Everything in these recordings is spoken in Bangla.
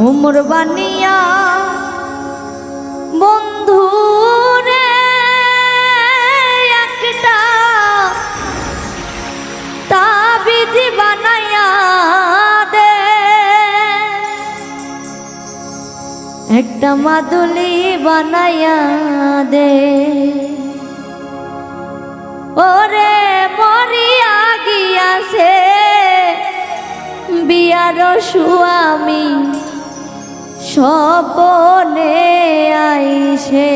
উমর বানিয়া বন্ধু রে একটা তাবিজ বানাইয়া দে, একটা মাদুলি বানাইয়া দে। ওরে মরিয়া গিয়াছে বিয়ার স্বামী স্বপনে আইসে।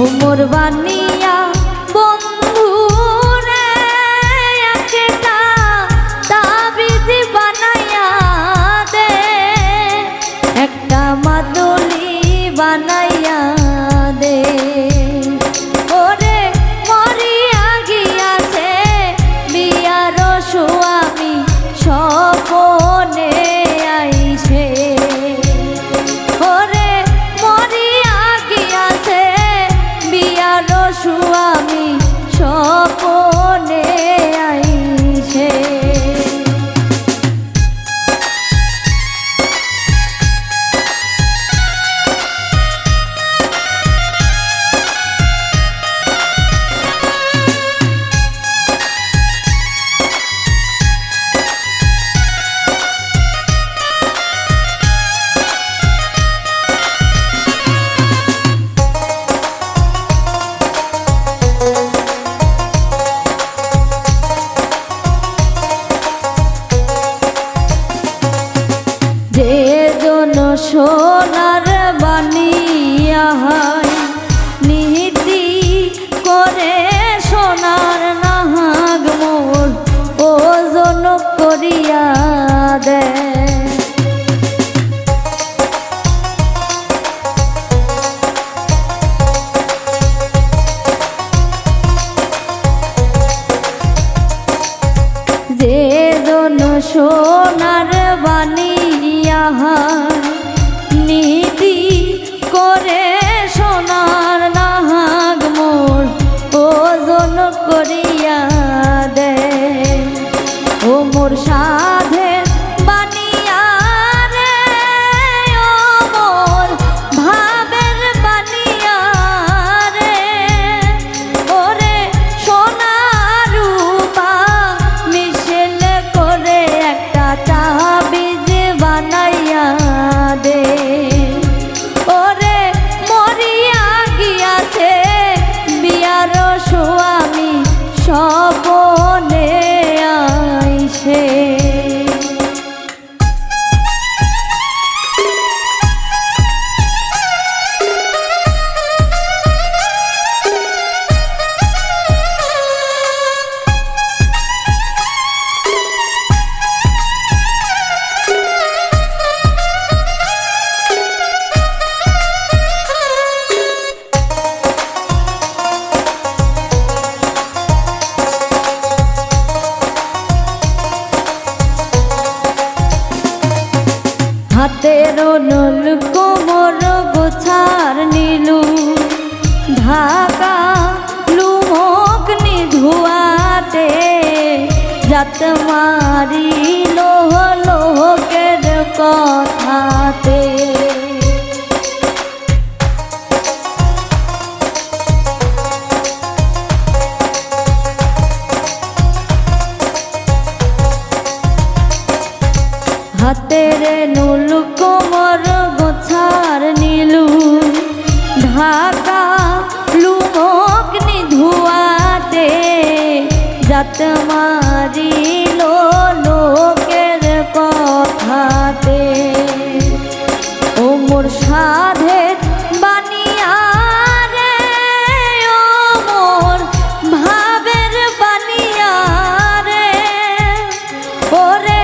উমর বানিয়া বন্ধু রে একটা তাবিজ বানাইয়া দে, একটা মাদুলি বানাইয়া দে। ওরে মরিয়া গিয়াছে বিয়ার স্বামী স্বপনে আইসে। ওরে মরিয়া গিয়াছে বিয়ার স্বামী স্বপনে আইসে। যে জন সোনার বানিয়া হয় নীতি করে সোনার নাহাগ মোর ওজন করিয়া দেয়। যে জন সোনার বানিয়া নীতি করে সোনার নাহাগ মোর ওজন করিয়া দে। ও মোর সাধের বানিয়া রে, ও মোর ভাবের বানিয়া রে। ওরে সোনা রূপা মিশেল করে একটা তাবিজ বানাইয়া দে। ওরে মরিয়া গিয়াছে বিয়ার স্বামী স্বপনে আইসে। হাতের নল কোমর গোছার নীলু ঢাকা লুমক নিধুয়াতে জাত মারিল লোকের কথাতে। হাতের নুল কোমর গোছার নীলু ঢাকা লুমক নিধুয়াতে জাত মারিল লোকের কথাতে। ও মোর সাধের বানিয়া রে, ও মোর ভাবের বানিয়া রে। ওরে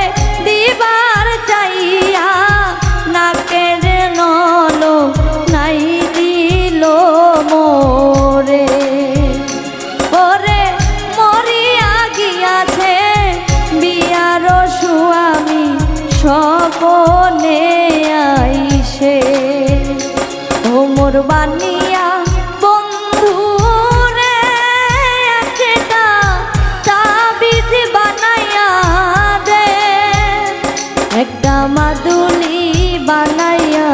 স্বপনে আইসে ও মোর বানিয়া বন্ধু রে একটা তাবিজ বানাইয়া দে একটা মাদুলি বানাইয়া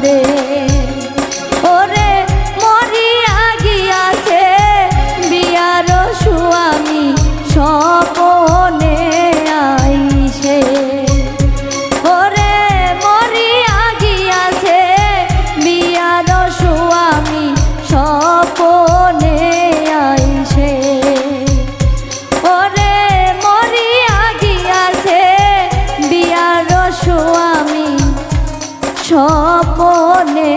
দে ওরে মরিয়া গিয়াছে বিয়ার স্বামী স্বপনে আইসে ওরে মরিয়া গিয়াছে বিয়ার স্বামী স্বপনে আইসে ওরে মরিয়া গিয়াছে বিয়ার স্বামী স্বপনে